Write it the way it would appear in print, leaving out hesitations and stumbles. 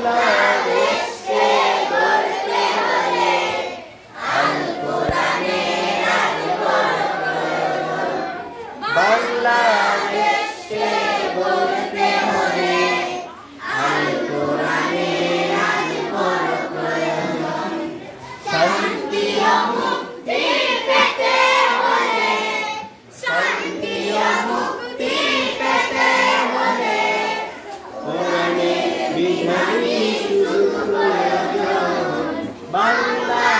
বাংলাদেশকে গড়তে হলে আল কোরআনের আজ বড় প্রয়োজন। বাংলাদেশকে গড়তে হলে আল কোরআনের আজ বড় প্রয়োজন। শান্তি ও মুক্তি পেতে হলে, শান্তি ও মুক্তি পেতে হলে কোরআনের বিধানই শুধু প্রয়োজন। বাংলা